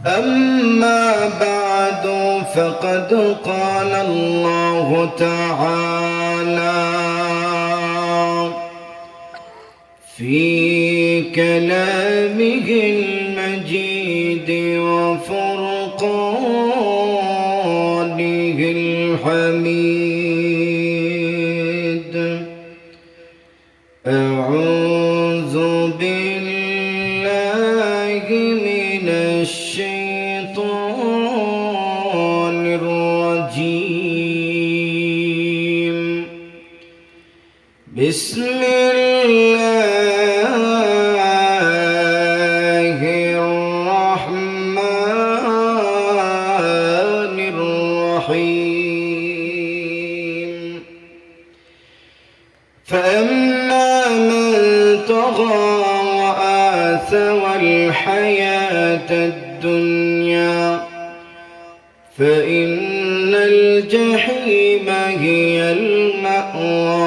أما بعد فقد قال الله تعالى في كلامه المجيد وفرقانه الحميد أعوذ بالله من الشيطان الرجيم بسم الله الرحمن الرحيم فأما من طغى وآثر الحياة الدنيا فإن الجحيم هي المأوى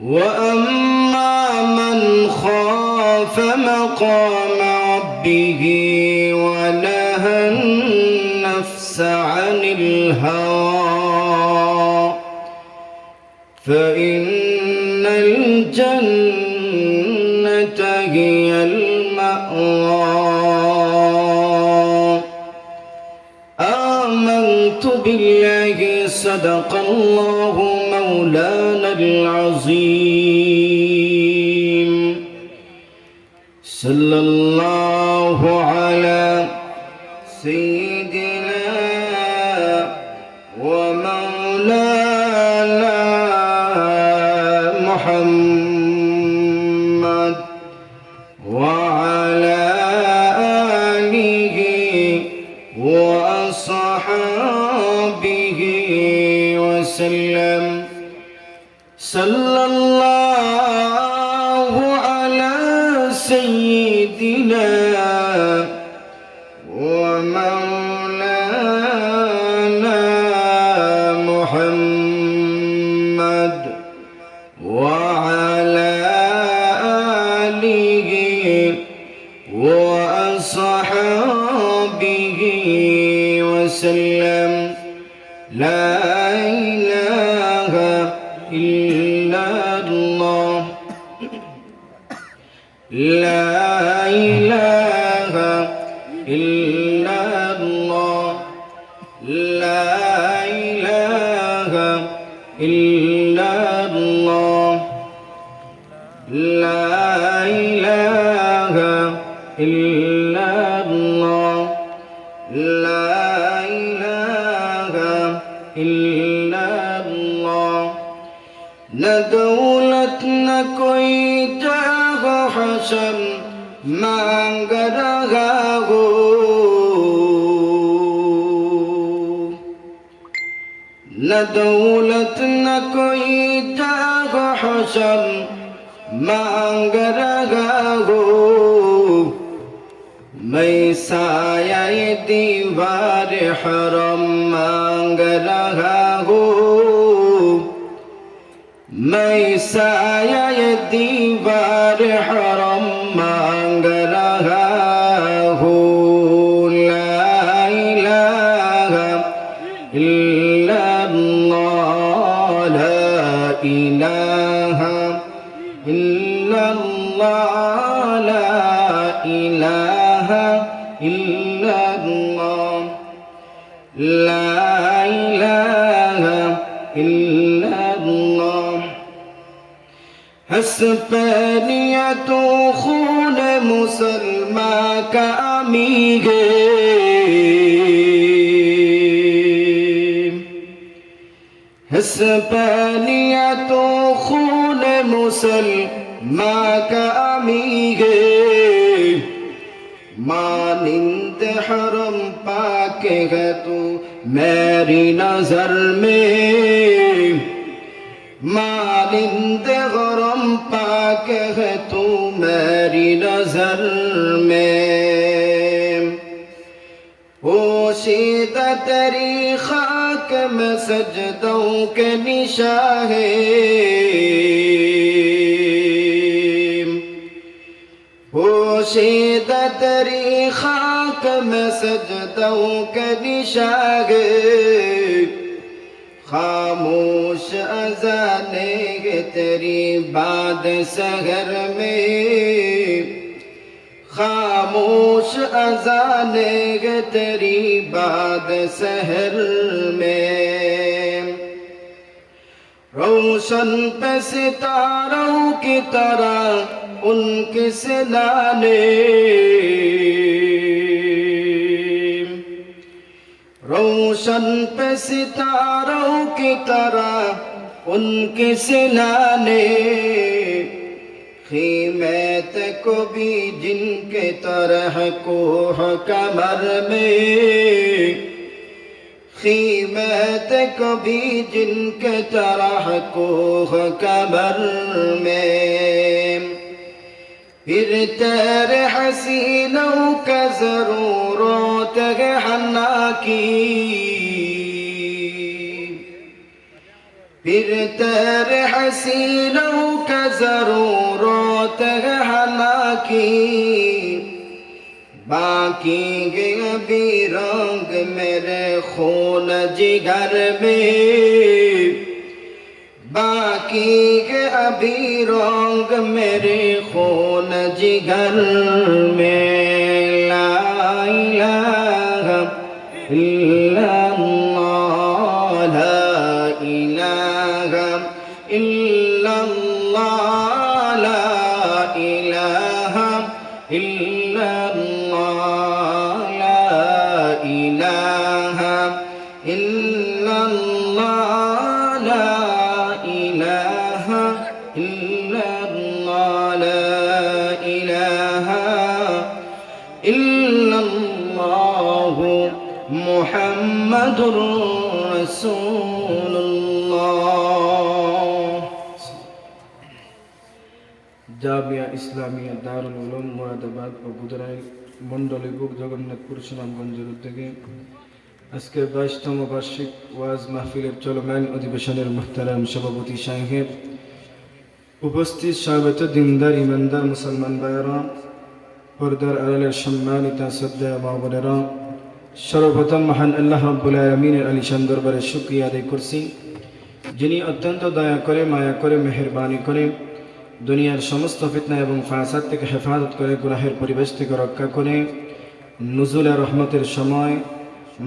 وأما من خاف مقام ربه ونهى النفس عن الهوى فإن الجنة هي المأوى آمنت بالله صدق الله مولانا العظيم صلى الله على سيدنا ومولانا محمد وعلى آله وأصحابه وسلم صلى الله على سيدنا ومولانا محمد وعلى آله وأصحابه وسلم لا إله إلا الله لا إله إلا الله لا إله إلا الله لا إله إلا الله لا إله إلا الله न दौलत न कोई जाह हसन मांग रहा हो न दौलत न कोई जाह हसन मांग रहा हो मैं साया दीवार हरम मांग रहा हो मैं साया दीवार हरम मांग रहा हूँ ला इलाहा इल्लल्लाह ला इलाहा इल्लल्लाह ला इलाहा इल्लल्लाह ला इलाहा इल्लल्लाह हस्पनियत खून मुसलमान का अमीगे हस्पनियत खून मुसलमान का अमीगे मानिंद हरम पाके है तू मेरी नजर में मानिंद गरम पाके है तू मेरी नजर में पोशीदा तेरी खाक में सजदों के निशान है تری خاک میں سجدوں کے نشان خاموش اذانیں تیری باد سحر میں خاموش اذانیں تیری باد سحر میں روشن پہ ستاروں کی طرح ان کی سنانے روشن پہ ستاروں کی طرح ان کی سنانے خیمت کو بھی جن کے طرح کوہ کمر میں خیمت کو بھی جن کے طرح کوہ کمر میں پھر تیرے حسینوں کا ضرورت ہے حنا کی پھر تیرے حسینوں کا ضرورت ہے حنا کی باقی گے ابھی رنگ میرے خون جگر میں باقی کے ابھی رنگ میرے خون جگر میں لا الہ الا اللہ لا الہ الا اللہ لا الہ الا اللہ لا الہ الا اللہ لا إله إلا الله لا إله إلا الله محمد رسول الله জামিয়া ইসলামিয়া দারুল উলুম মুরাদাবাদ ও বুধরাই মন্ডলীপুর জগন্নাথপুর সুনামগঞ্জের উদ্যোগে আজকে 22তম বার্ষিক ওয়াজ মাহফিলের চলমান অধিবেশনের মুহতারাম সভাপতি সাহেব উপস্থিত সর্বত দিনদার ইমানদার মুসলমান ভাইয়েরা পর্দার আড়ালের সম্মানিত শ্রদ্ধেয় মা বোনেরা সর্বপ্রথম মহান আল্লাহ রাব্বুল আলামিনের আলিশান দরবারে শুকরিয়া আদায় করছি যিনি অত্যন্ত দয়া করে মায়া করে মেহেরবানি করে দুনিয়ার সমস্ত ফিতনা এবং ফাসাদ থেকে হেফাজত করে গুনাহের পরিবেশ থেকে রক্ষা করে নুজুল রহমতের সময়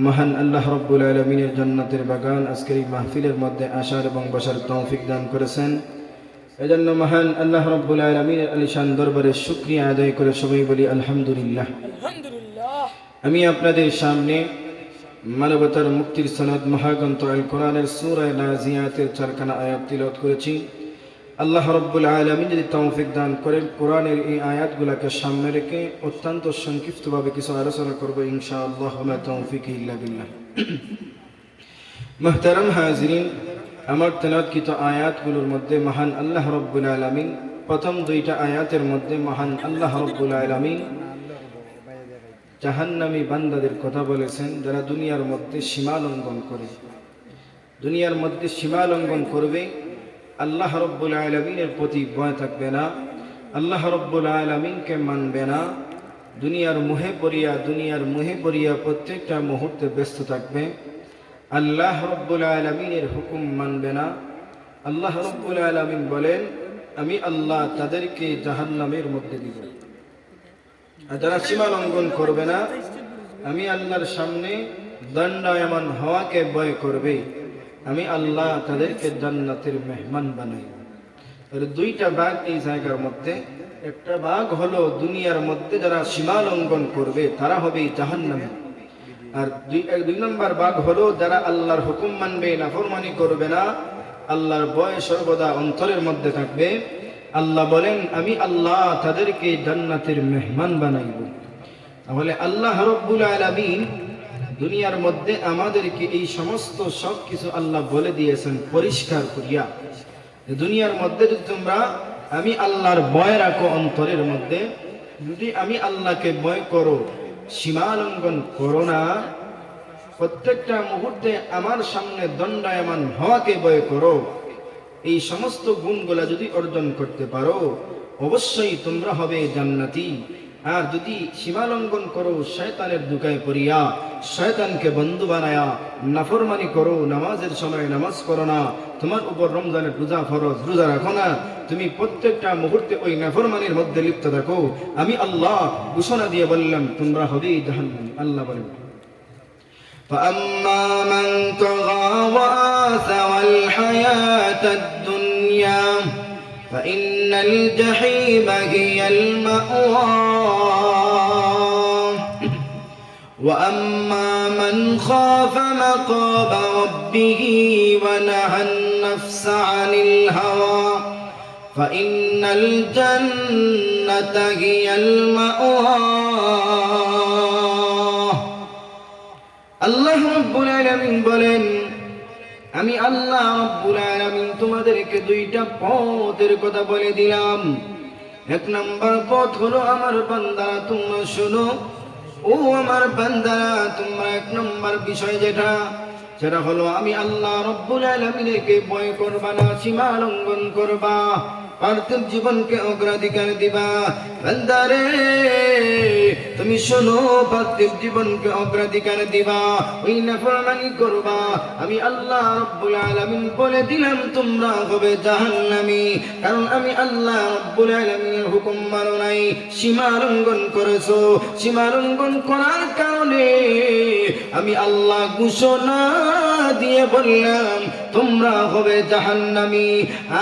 মহান আল্লাহ রাব্বুল আলামিনের জান্নাতের বাগান আজকের এই মাহফিলের মধ্যে আসার এবং বসার তৌফিক দান করেছেন এজন্য মহান আল্লাহ রাব্বুল আলামিনের আলিশান দরবারে শুকরিয়া আদায় করে সবাই বলি আলহামদুলিল্লাহ আলহামদুলিল্লাহ আমি আপনাদের সামনে মানবতার মুক্তির সনদ মহাগ্রন্থ আল কোরআনের সূরা নাজিয়াতের 4খানা আয়াত তিলাওয়াত করেছি আল্লাহ রাব্বুল আলামিন যদি তৌফিক দান করেন কোরআনের এই আয়াতগুলোকে সামনে রেখে অত্যন্ত সংক্ষিপ্তভাবে কিছু আলোচনা করব ইনশাআল্লাহ ওয়া তৌফিক ইল্লা বিল্লাহ মুহতারাম হাজিরিন আমার তেলাওয়াতকৃত আয়াতগুলোর মধ্যে মহান আল্লাহ রাব্বুল আলামিন প্রথম দুইটা আয়াতের মধ্যে মহান আল্লাহ রাব্বুল আলামিন জাহান্নামী বান্দাদের কথা বলেছেন যারা দুনিয়ার মধ্যে সীমা লঙ্ঘন করে দুনিয়ার মধ্যে সীমা লঙ্ঘন করবে আল্লাহ রাব্বুল আলামিনের প্রতি ভয় থাকবে না আল্লাহ রাব্বুল আলামিনকে মানবে না দুনিয়ার মোহে পড়িয়া প্রত্যেকটা মুহূর্তে ব্যস্ত থাকবে আল্লাহ রাব্বুল আলামিনের হুকুম মানবে না আল্লাহ রাব্বুল আলামিন বলেন আমি আল্লাহ তাদেরকে জাহান্নামের মধ্যে দিব আর যারা সীমা লঙ্ঘন করবে না আমি আল্লাহর সামনে দণ্ডায়মান হওয়াকে ভয় করবে আমি আল্লাহ তাদেরকে জান্নাতের মেহমান বানাই এর দুইটা ভাগ এই জায়গার মধ্যে একটা ভাগ হলো দুনিয়ার মধ্যে যারা সীমা লঙ্ঘন করবে তারা হবে জাহান্নামে আর দুই নম্বর ভাগ হলো যারা আল্লাহর হুকুম মানবে নাফরমানি করবে না আল্লাহর ভয় সর্বদা অন্তরের মধ্যে থাকবে আল্লাহ বলেন আমি আল্লাহ তাদেরকে জান্নাতের মেহমান বানাইব তাহলে আল্লাহ রাব্বুল আলামিন দুনিয়ার মধ্যে আমাদেরকে এই সমস্ত সব কিছু আল্লাহ বলে দিয়েছেন পরিষ্কার করিয়া দুনিয়ার মধ্যে যদি তোমরা আমি আল্লাহর ভয় রাখো অন্তরের মধ্যে যদি আমি আল্লাহকে ভয় করো সীমা লঙ্ঘন করো না প্রত্যেকটা মুহূর্তে আমার সামনে দণ্ডায়মান হওয়াকে ভয় করো এই সমস্ত গুণগুলা যদি অর্জন করতে পারো অবশ্যই তোমরা হবে জান্নাতি আর যদি সীমা লঙ্ঘন করো শয়তানের দুকায় পড়িয়া, শয়তানকে বন্ধু বানায়া নাফরমানি করো, নামাজের সময় নামাজ করো না, তোমার উপর রমজানের রোজা ফরজ, রোজা রাখো না, তুমি প্রত্যেকটা মুহূর্তে ওই নাফরমানির মধ্যে লিপ্ত থাকো, আমি আল্লাহ ঘোষণা দিয়ে বললাম তোমরা হবেই জাহান্নামী। আল্লাহ বলেন فأما من طغى وآثر الحياة الدنيا فإن الجحيم هي المأوى وأما من خاف مقام ربه ونهى النفس عن الهوى فإن الجنة هي المأوى আল্লাহ রাব্বুল আলামিন বলেন, আমি আল্লাহ রাব্বুল আলামিন তোমাদেরকে দুইটা পথের কথা বলে দিলাম। এক নম্বর পথ হলো আমার বান্দারা তোমরা শোনো, ও আমার বান্দারা তোমরা এক নম্বর বিষয় যেটা হলো আমি আল্লাহ রাব্বুল আলামিনকে ভয় করবা না, সীমা লঙ্ঘন করবা, পার্থিব জীবনকে অগ্রাধিকার দিবা। বান্দারে তুমি শোনো, পার্থিব জীবনকে অগ্রাধিকার দিবা, ওই নাফরমানি করবা, আমি আল্লাহ রাব্বুল আলামিন বলে দিলাম তোমরা হবে জাহান্নামী। কারণ আমি আল্লাহ রাব্বুল আলামিনের হুকুম মানো নাই, সীমা লঙ্ঘন করেছো, সীমা লঙ্ঘন করার কারণে আমি আল্লাহ ঘোষণা দিয়ে বললাম তোমরা হবে জাহান্নামী।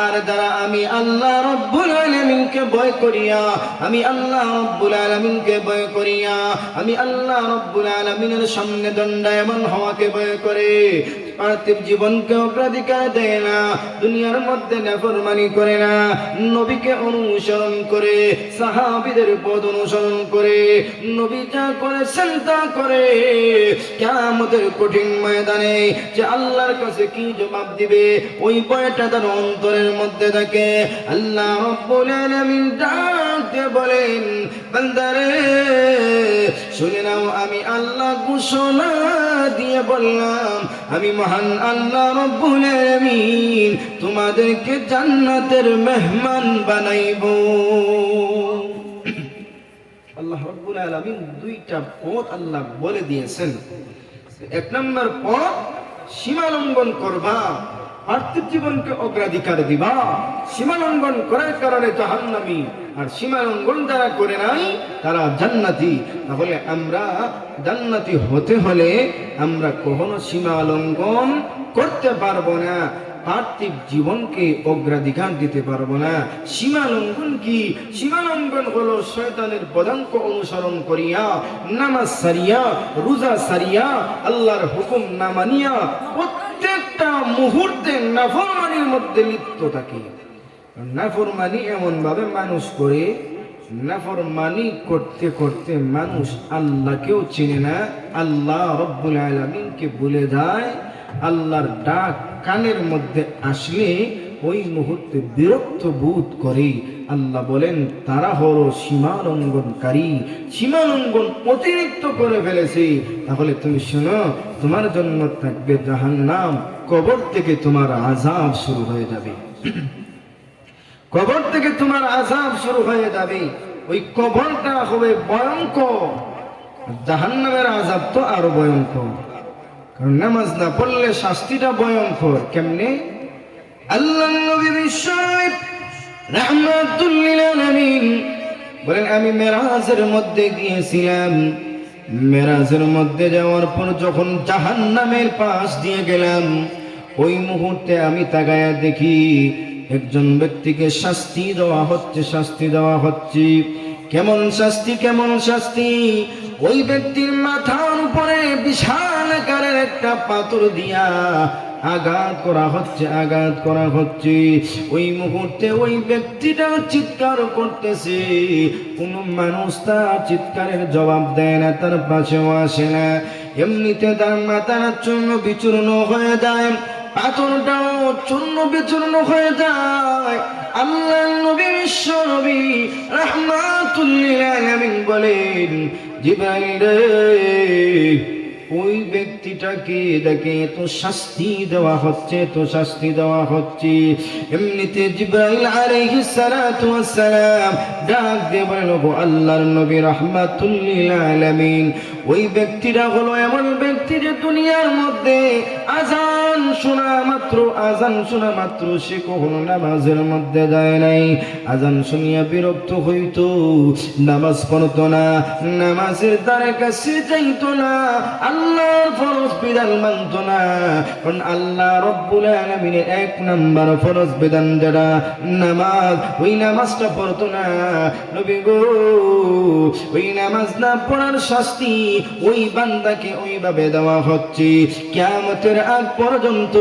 আর যারা আমি আল্লাহ রাব্বুল আলামিনকে ভয় করিয়া, আমি আল্লাহ রাব্বুল আলামিনকে ভয় করিয়া, আমি আল্লাহ রাব্বুল আলামিনের সামনে দণ্ডায়মান হওয়াকে ভয় করে পার্থিব জীবনকে অগ্রাধিকার দেয় না, দুনিয়ার মধ্যে নাফরমানি করে না, নবীকে অনুসরণ করে, সাহাবীদের পথ অনুসরণ করে, নবী যা করেছেন তা করে, কিয়ামতের কঠিন ময়দানে যে আল্লাহর কাছে কি জবাব দিবে ওই ভয়টা তার অন্তরের মধ্যে থাকে। আল্লাহ রাব্বুল আলামিন ডাক দিয়ে বলেন, বান্দারে শুনে নাও, আমি আল্লাহ ঘোষণা দিয়ে বললাম আমি মহান আল্লাহ রাব্বুল আলামিন তোমাদেরকে জান্নাতের মেহমান বানাইব। আল্লাহ রাব্বুল আলামিন দুইটা পথ আল্লাহ বলে দিয়েছেন। এক নম্বর পথ সীমা লঙ্ঘন করবা, পার্থিব জীবনকে অগ্রাধিকার দিবা, সীমা লঙ্ঘন করার কারণে জাহান্নামী, আর সীমা লঙ্ঘন যারা করে নাই তারা জান্নাতি। তাহলে আমরা জান্নাতি হতে হলে আমরা কখনো সীমা লঙ্ঘন করতে পারবো না, পার্থিব জীবনকে অগ্রাধিকার দিতে পারবো না। সীমা লঙ্ঘন কি? সীমা লঙ্ঘন হলো শয়তানের পদাঙ্ক অনুসরণ করিয়া, নামাজ সারিয়া, রোজা সারিয়া, আল্লাহর হুকুম না মানিয়া প্রত্যেকটা মুহূর্তে নাফরমানির মধ্যে লিপ্ত থাকে। নাফরমানি এমন ভাবে মানুষ করে, নাফরমানি করতে করতে মানুষ আল্লাহকেও চিনে না, আল্লাহ রাব্বুল আলামিনকে ভুলে যায়। আল্লাহর ডাক কানের মধ্যে আসলে ওই মুহূর্তে বিরক্ত বোধ করে। আল্লাহ বলেন তারা হলো সীমা লঙ্ঘনকারী, সীমা লঙ্ঘন অতিরিক্ত করে ফেলেছে। তাহলে তুমি শোনো, তোমার জন্য থাকবে জাহান্নাম, কবর থেকে তোমার আযাব শুরু হয়ে যাবে, কবর থেকে তোমার আযাব শুরু হয়ে যাবে। ওই কবরটা হবে ভয়ঙ্কর, জাহান্নামের আযাব তো আরো ভয়ঙ্কর। কারণ নামাজ না পড়লে শাস্তিটা ভয়ঙ্কর। কেমনে? আল্লাহ নবী বিশ্ব রাহমাতুল লিল আলামিন বলেন, আমি মেরাজের মধ্যে গিয়েছিলাম, মেরাজের মধ্যে যাওয়ার পর যখন জাহান্নামের পাশ দিয়ে গেলাম, ওই মুহূর্তে আমি তাকায়া দেখি একজন ব্যক্তিকে শাস্তি দেওয়া হচ্ছে, শাস্তি দেওয়া হচ্ছে। কেমন শাস্তি, কেমন শাস্তি? ওই ব্যক্তির মাথার উপরে বিশাল আকারের একটা পাথর দিয়া আঘাত করা হচ্ছে, আঘাত করা হচ্ছে। ওই মুহূর্তে ওই ব্যক্তিটা চিৎকার করতেছে, কোন মানুষ তার চিৎকারের জবাব দেয় না, তার পাশেও আসে না। এমনিতে তার মাথার চূর্ণ বিচূর্ণ হয়ে যায়, পাথরটাও চূর্ণ বিচূর্ণ হয়ে যায়। আল্লাহ নবী বিশ্ব নবী রাহমাতুল লিল আলামিন বলেন, জিবরাইল রে, ওই ব্যক্তিটাকে দেখে তো শাস্তি দেওয়া হচ্ছে, তো শাস্তি দেওয়া হচ্ছে। এমনিতে জিবরাইল আলাইহিস সালাতু ওয়াস সালাম ডাক দিয়ে বলেন, ওগো আল্লাহর নবী রাহমাতুল লিল আলামিন, ওই ব্যক্তিটা হলো এমন ব্যক্তি যে দুনিয়ার মধ্যে আজান শোনা মাত্র সে কখনো নামাজের মধ্যে যায় নাই। আজান শুনিয়া বিরক্ত হইতো, নামাজ পড়তো না, নামাজের দ্বারে কাছে যাইতো না, আল্লাহর ফরজ বিধান মানতো না। কারণ আল্লাহ রব্বুল আলামিনের 1 নাম্বার ফরজ বিধান যেটা নামাজ, ওই নামাজটা পড়তো না। নবী গো, ওই নামাজ না পড়ার শাস্তি ওই বান্দাকে ওইভাবে দেওয়া হচ্ছে কিয়ামতের আগ পর্যন্ত,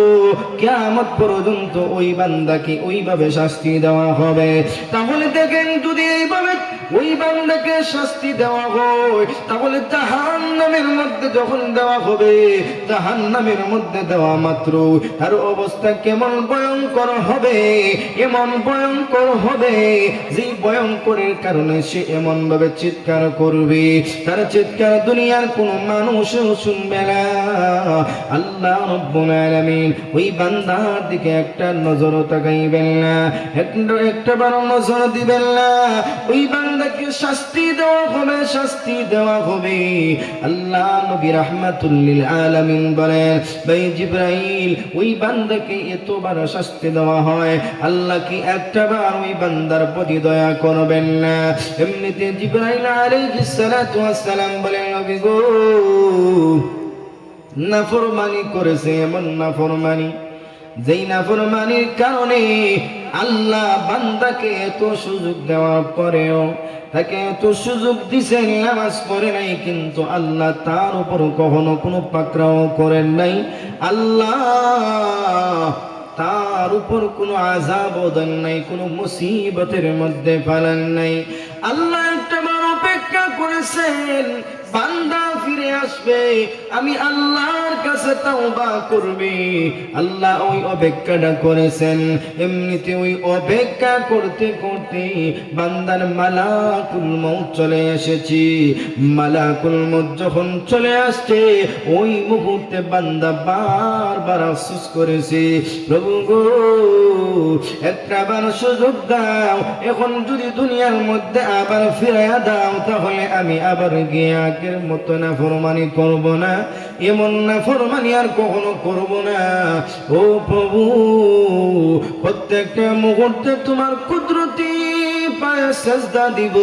কিয়ামত পর্যন্ত ওই বান্দাকে ওইভাবে শাস্তি দেওয়া হবে। তাহলে দেখেন, যদি এইভাবে ওই বান্দাকে শাস্তি দেওয়া হয়, তাহলে জাহান্নামের মধ্যে যখন দেওয়া হবে, জাহান্নামের মধ্যে দেওয়া মাত্র তার অবস্থা কেমন ভয়ঙ্কর হবে, এমন ভয়ঙ্কর হবে যে ভয়ঙ্করের কারণে সে এমন ভাবে চিৎকার করবে, তার চিৎকার দুনিয়ার কোনো মানুষও শুনবে না। আল্লাহ রাব্বুল আলামিন ওই বান্দার দিকে একটা নজরও তাকাইবেন না, একটা বারো নজর দিবেন না। ওই বান্দাকে শাস্তি দেওয়া হবে, শাস্তি দেওয়া হবে। আল্লাহ নবী রাহমাতুল লিল আলামিন বলেন, ভাই জিবরাইল, ওই বান্দাকে এতবার শাস্তি দেওয়া হয়, আল্লাহ কি একটাবার ওই বান্দার প্রতি দয়া করবেন না? এমনিতে জিবরাইল আলাইহিস সালাতু ওয়াস সালাম বলেন, নবী গো, নাফরমানি করেছে, এমন নাফরমানি যেই নাফরমানির কারণে আল্লাহ বান্দাকে এত সুযোগ দেওয়ার পরেও, তাকে এত সুযোগ দিছেন, নামাজ পড়ে নাই, কিন্তু আল্লাহ তার উপর কখনো কোনো পাকড়াও করেন নাই। আল্লাহ তার উপর কোনো আযাব দেন নাই, কোনো মুসিবতের মধ্যে ফেলেন নাই। আল্লাহ একটা বার অপেক্ষা করেছেন, বান্দা ফিরে আসবে, আমি আল্লাহর কাছে তাওবা করবে। আল্লাহ ওই অপেক্ষাটা করেছেন। এমনিতে ওই অপেক্ষা করতে করতে বান্দার মালাকুল মউত চলে এসেছে। মালাকুল মউত যখন চলে আসছে, ওই মুহূর্তে বান্দা বারবার আফসোস করেছে, প্রভু গো, একটা বার সুযোগ দাও, এখন যদি দুনিয়ার মধ্যে আবার ফিরাইয়া দাও, তাহলে আমি আবার গিয়ে আগের মতো নাফরমানি করব না, এমন নাফরমানি আর কখনো করব না। ও প্রভু, প্রত্যেকটা মুহূর্তে তোমার কুদরতি পায়ে সেজদা দিব,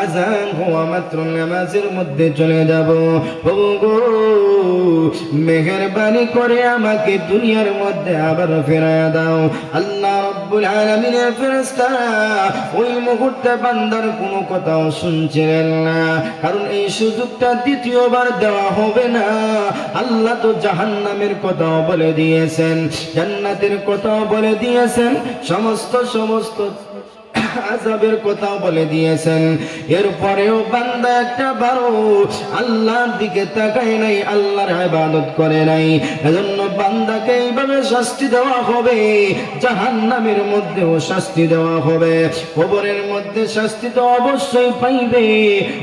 আজান হওয়া মাত্র নামাজের মধ্যে চলে যাব। প্রভু গো, মেহেরবানি করে আমাকে দুনিয়ার মধ্যে আবার ফেরায়া দাও। আল্লাহ রাব্বুল আলামিনের ফেরেশতারা ওই মুহূর্তে বান্দার কোনো কথাও শুনছিলেন না, কারণ এই সুযোগটা দ্বিতীয়বার দেওয়া হবে না। আল্লাহ তো জাহান্নামের কথাও বলে দিয়েছেন, জান্নাতের কথাও বলে দিয়েছেন, সমস্ত আযাবের কথাও বলে দিয়েছেন। এরপরেও বান্দা একটা বারো আল্লাহর দিকে তাকায় নাই, আল্লাহর ইবাদত করে নাই। এজন্য বান্দাকে এইভাবে শাস্তি দেওয়া হবে, জাহান্নামের মধ্যেও শাস্তি দেওয়া হবে, কবরের মধ্যে শাস্তি তো অবশ্যই পাইবে।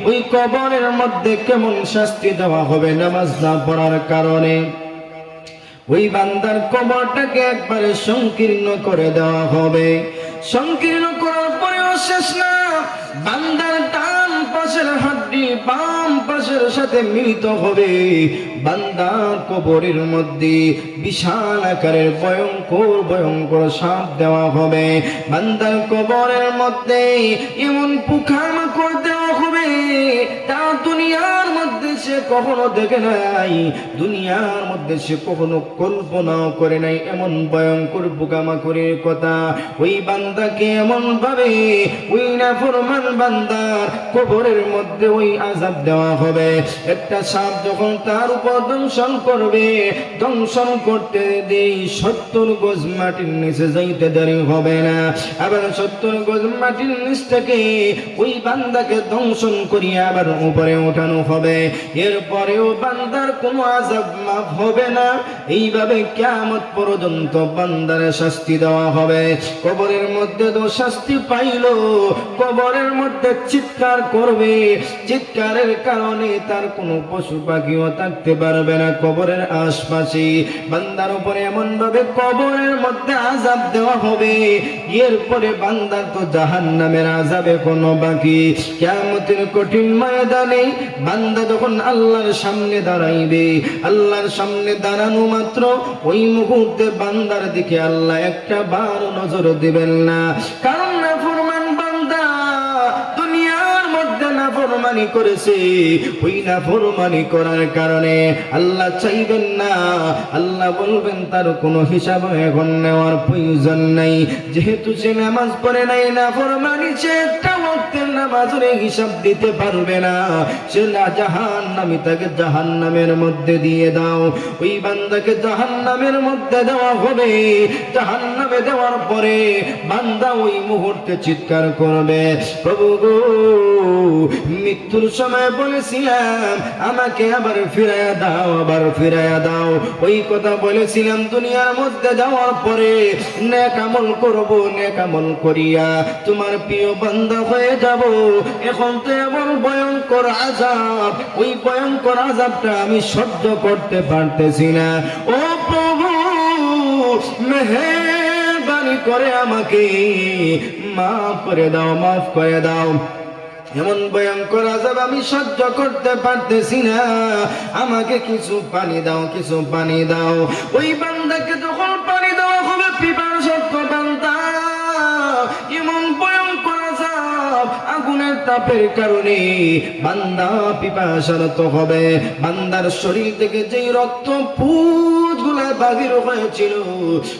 ওই কবরের মধ্যে কেমন শাস্তি দেওয়া হবে? নামাজ না পড়ার কারণে ওই বান্দার কবরটাকে একবারে সংকীর্ণ করে দেওয়া হবে। সংকীর্ণ করার পরেও শেষ না, বান্দার ডান পাশের হাড্ডি বাম পাশের সাথে মিলিত হবে। বান্দার কবরের মধ্যে বিশাল আকারের ভয়ঙ্কর সাপ দেওয়া হবে। বান্দার কবরের মধ্যে এমন পোকামাকড় দেওয়া হবে, তা দুনিয়ার মধ্যে সে কখনো দেখে নাই, দুনিয়ার মধ্যে সে কখনো কল্পনাও করে নাই। এমন ভয়ঙ্কর পোকামাকড়ের কথা ওই বান্দাকে এমন ভাবে ওই নাফরমান বান্দার কবরের মধ্যে ওই আযাব দেওয়া হবে। একটা সাপ যখন তার উপর দংশন করবে, দংশন করতে দেই 70 গজ মাটির নিচে যাইতে দেরি হবে না। আবার 70 গজ মাটির নিচ থেকে ওই বান্দাকে দংশন করিয়া আবার উপরে ওঠানো হবে। এর এরপরেও বান্দার কোনো আযাব মাফ হবে না। এইভাবে কিয়ামত পর্যন্ত বান্দার শাস্তি দেওয়া হবে। কবরের মধ্যে তো শাস্তি পাইল, কবরের মধ্যে চিৎকার করবে, চিৎকারের কারণে তার কোনো পশু পাখিও থাকতে পারবে না কবরের আশপাশে। বান্দার উপরে এমন ভাবে কবরের মধ্যে আযাব দেওয়া হবে, এরপরে বান্দার তো জাহান্নামের আযাবে কোনো বাকি। কিয়ামতের কঠিন ময়দানে বান্দা যখন আল্লাহর সামনে দাঁড়াইবে, আল্লাহর সামনে দাঁড়ানো মাত্র ওই মুহূর্তে বান্দার দিকে আল্লাহ একটা বার নজর দিবেন না। কারণ নাফরমান বান্দা দুনিয়ার মধ্যে নাফরমানি করেছে, ওই নাফরমানি করার কারণে আল্লাহ চাইবেন না। আল্লাহ বলবেন তার কোনো হিসাব এখন নেওয়ার প্রয়োজন নাই, যেহেতু সে নামাজ পড়ে নাই, নাফরমানি সে একটা ওয়াক্তের নামাজের হিসাব দিতে পারবে না, সে জাহান্নামী, তাকে জাহান্নামের মধ্যে দিয়ে দাও। ওই বান্দাকে জাহান্নামের মধ্যে দেওয়া হবে। জাহান্নামে দেওয়ার পরে বান্দা ওই মুহূর্তে চিৎকার করবে, প্রভু গো, মৃত্যুর সময় বলেছিলাম আমাকে আবার ফিরাইয়া দাও, আবার ফিরাইয়া দাও। ওই কথা বলেছিলাম দুনিয়ার মধ্যে যাওয়ার পরে নেক আমল করব, নেক আমল করিয়া তোমার প্রিয় বান্দা হয়ে যাব। এখন তো এমন ভয়ঙ্কর আযাব, ওই ভয়ঙ্কর আযাবটা আমি সহ্য করতে পারতেছি না। ও প্রভু, মেহেরবানি করে আমাকে মাফ করে দাও, মাফ করে দাও। এমন ভয়ঙ্কর আযাব আমি সহ্য করতে পারতেছি না, আমাকে কিছু পানি দাও, কিছু পানি দাও। ওই বান্দাকে যখন পানি দেওয়া হবে, পিপাসার্ত বান্দা, এমন ভয়ঙ্কর আযাব, আগুনের তাপের কারণে বান্দা পিপাসার্ত হবে। বান্দার শরীর থেকে যেই রক্ত পুঁজগুলা বাহির হয়েছিল,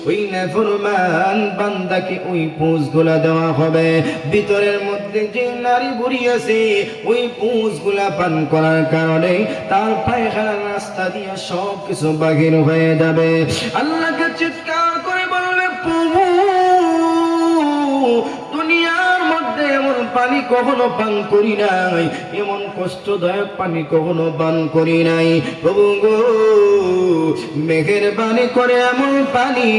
ওই নাফরমান বান্দাকে ওই পুঁজগুলা দেওয়া হবে। ভিতরের মধ্যে যে নারী বুড়ি আছে, ওই পুঁজগুলা পান করার কারণে তার পায়খানার রাস্তা দিয়ে সব কিছু বাহির হয়ে যাবে। আল্লাহকে চিৎকার করে বলবে, প্রভু, দুনিয়ার মধ্যে এমন পানি কখনো পান করি নাই, এমন কষ্টদায়ক পানি কখনো পান করি নাই। প্রভু গো, মেহেরবানি করে এমন পানি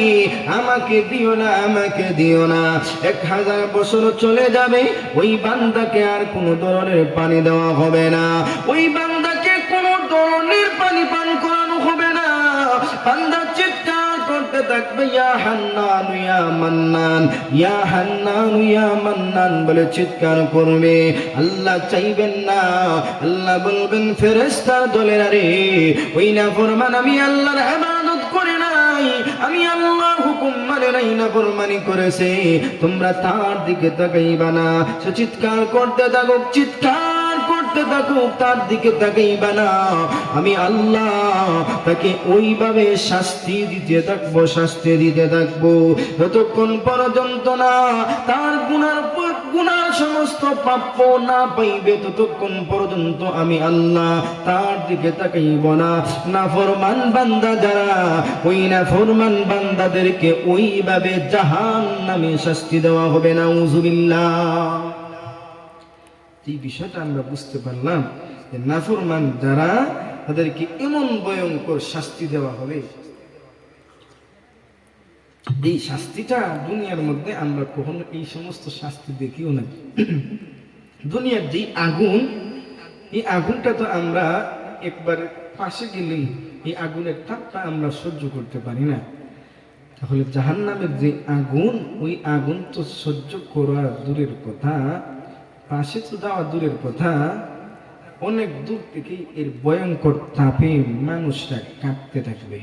আমাকে দিও না, আমাকে দিও না। 1000 বছর চলে যাবে, ওই বান্দাকে আর কোনো ধরনের পানি দেওয়া হবে না, ওই বান্দাকে কোনো ধরনের পানি পান করানো হবে না। বান্দা চিৎকার করতে থাকবে, ইয়া হান্নান ইয়া মান্নান, ইয়া হান্নান ইয়া মান্নান বলে চিৎকার করবে। আল্লাহ চাইবেন না, আল্লাহ বলবেন ফেরেশতার দলেরা রে, ওই নাফরমান আমি আল্লাহর ইবাদত করে নাই, আমি আল্লাহর হুকুম মানে নাই, নাফরমানি করেছে, তোমরা তার দিকে তাকাইবা না। সে চিৎকার করতে থাকুক, চিৎকার করতে থাকুক, তার দিকে তাকাইবা না। আমি আল্লাহ তাকে ওইভাবে শাস্তি দিতে থাকবো, শাস্তি দিতে থাকবো, যতক্ষণ পর্যন্ত না তার গুনার সমস্ত প্রাপ্য না পাইবে, ততক্ষণ পর্যন্ত আমি আল্লাহ তার দিকে তাকাইব না। নাফরমান বান্দা যারা, ওই নাফরমান বান্দাদেরকে ওইভাবে জাহান্নামে শাস্তি দেওয়া হবে। নাউযুবিল্লাহ। এই বিষয়টা আমরা বুঝতে পারলাম যে নাফরমান যারা, তাদেরকে এমন ভয়ঙ্কর শাস্তি দেওয়া হবে। এই শাস্তিটা দুনিয়ার মধ্যে আমরা কখনো এই সমস্ত শাস্তি দেখিও না। দুনিয়ার যে আগুন, এই আগুনটা তো আমরা একবার পাশে গেলেই এই আগুনের তাপটা আমরা সহ্য করতে পারি না। তাহলে জাহান্নামের যে আগুন, ওই আগুন তো সহ্য করা দূরের কথা, পাশে তো যাওয়া দূরের কথা, অনেক দূর থেকেই এর ভয়ঙ্কর তাপে মানুষরা কাঁপতে থাকবে।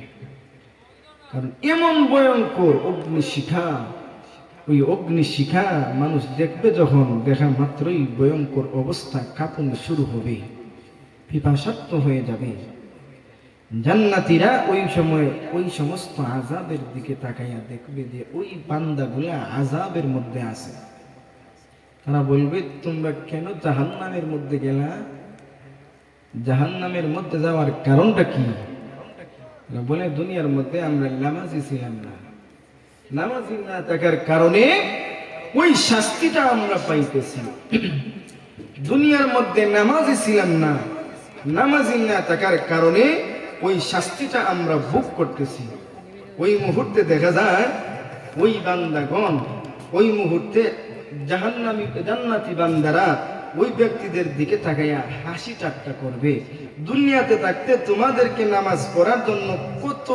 কারণ এমন ভয়ঙ্কর অগ্নিশিখা, ওই অগ্নিশিখা মানুষ দেখবে যখন, দেখা মাত্রই ভয়ঙ্কর অবস্থা, কাঁপুনি শুরু হবে, পিপাসার্ত হয়ে যাবে। জান্নাতীরা ওই সময় ওই সমস্ত আযাবের দিকে তাকাইয়া দেখবে যে ওই বান্দাগুলা আযাবের মধ্যে আছে। তারা বলবে, তোমরা কেন জাহান্নামের মধ্যে গেলা? জাহান্নামের মধ্যে যাওয়ার কারণটা কি? বলে, দুনিয়ার মধ্যে আমরা নামাজি ছিলাম না, নামাজি না থাকার কারণে ওই শাস্তিটা আমরা পাইতেছি। দুনিয়ার মধ্যে নামাজি ছিলাম না, নামাজি না থাকার কারণে ওই শাস্তিটা আমরা ভোগ করতেছি। ওই মুহূর্তে দেখা যায় ওই বান্দাগণ ওই মুহূর্তে জান্নাতি বান্দারা ওই ব্যক্তিদের দিকে তাকাইয়া হাসি ঠাট্টা করবে। দুনিয়াতে থাকতে তোমাদেরকে নামাজ পড়ার জন্য কত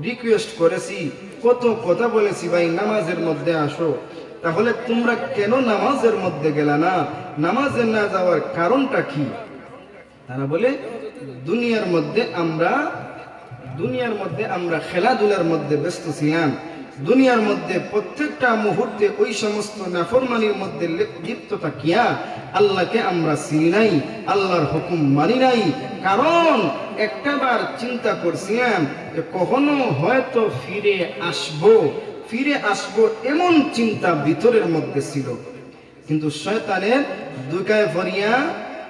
রিকোয়েস্ট করেছি, কত কথা বলেছি, ভাই নামাজের মধ্যে আসো, তাহলে তোমরা কেন নামাজের মধ্যে গেলা না? নামাজে না যাওয়ার কারণটা কি? তারা বলে দুনিয়ার মধ্যে আমরা খেলাধুলার মধ্যে ব্যস্ত ছিলাম। দুনিয়ার মধ্যে প্রত্যেকটা মুহূর্তে ওই সমস্ত নাফরমানির মধ্যে লিপ্ত থাকিয়া আল্লাহকে আমরা চিনি নাই, আল্লাহর হুকুম মানি নাই। কারণ একটাবার চিন্তা করছিলাম যে কখনো হয়তো ফিরে আসবো এমন চিন্তা ভিতরের মধ্যে ছিল। কিন্তু শয়তানের দুকায় ভরিয়া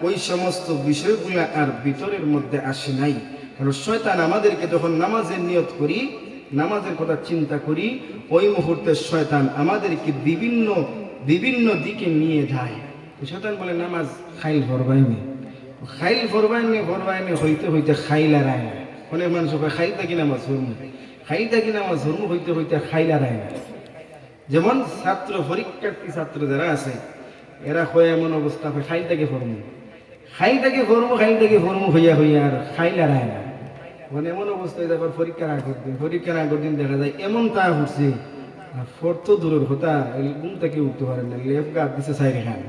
ওই সমস্ত বিষয়গুলা আর ভিতরের মধ্যে আসে নাই। কারণ শয়তান আমাদেরকে যখন নামাজের নিয়ত করি, নামাজের কথা চিন্তা করি, ওই মুহূর্তে শয়তান আমাদেরকে বিভিন্ন দিকে নিয়ে যায়। শয়তান বলে নামাজ খাইল ভরবাইনি হইতে হইতে খাইল আর আয় না। অনেক মানুষ খাইল থাকি নামাজ ধর্ম হইতে হইতে খাইল আর আয় না। যেমন পরীক্ষার্থী ছাত্র যারা আছে, এরা হয় এমন অবস্থা হয় খাইল থেকে ফর্ম হইয়া আর খাইল আর আয় না। মানে এমন অবস্থায় দেখো পরীক্ষার আগের দিন দেখা যায় এমন তা উঠছে, ফোর্থ দূরের কথা ঘুম থেকে উঠতে পারে না, লেফ গাছ দিচ্ছে সাইডে খান।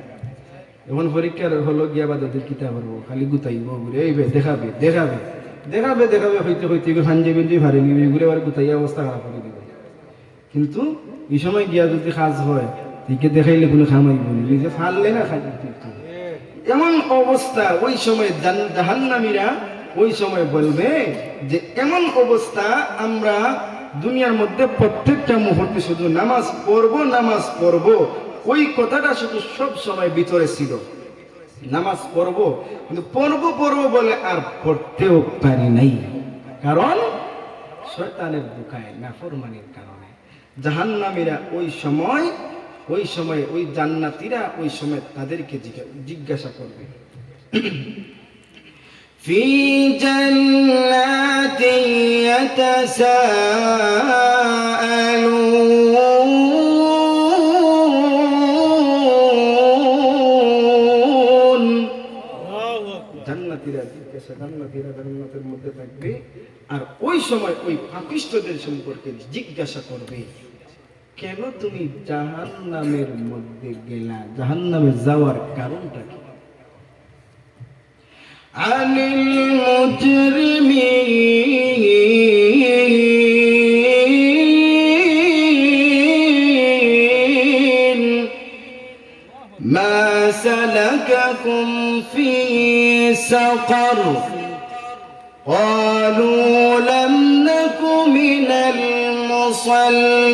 এখন পরীক্ষার হলো গিয়া বা তাদের কিতা পারবো, খালি গুতাইব ঘুরে এইবে দেখাবে হইতে খাঞ্জে বেঞ্জে ভারে নিবে ঘুরে আবার গুতাইয়া অবস্থা খারাপ করে দিবে। কিন্তু এই সময় গিয়া যদি কাজ হয় দিকে দেখাইলে কোনো খামাইব নিজে ফাললে না খাই। এমন অবস্থা ওই সময় জাহান্নামীরা ওই সময় বলবে যে এমন অবস্থা, আমরা দুনিয়ার মধ্যে প্রত্যেকটা মুহূর্তে শুধু নামাজ পড়বো ওই কথাটা শুধু সব সময় ভিতরে ছিল। নামাজ পড়বো কিন্তু পড়বো বলে আর পড়তেও পারি নাই, কারণ শয়তানের দুকায় নাফরমানির কারণে। জাহান্নামীরা ওই সময় ওই জান্নাতীরা ওই সময় তাদেরকে জিজ্ঞাসা করবে, في جنات يتساءلون। জান্নাতীরা জান্নাতের মধ্যে থাকবে আর ওই সময় ওই পাপিষ্ঠদের সম্পর্কে জিজ্ঞাসা করবে, কেন তুমি জাহান্নামের মধ্যে গেলা? জাহান্নামে যাওয়ার কারণটা কি? عن المجرمين ما سلككم في سقر قالوا لم نك من المصلين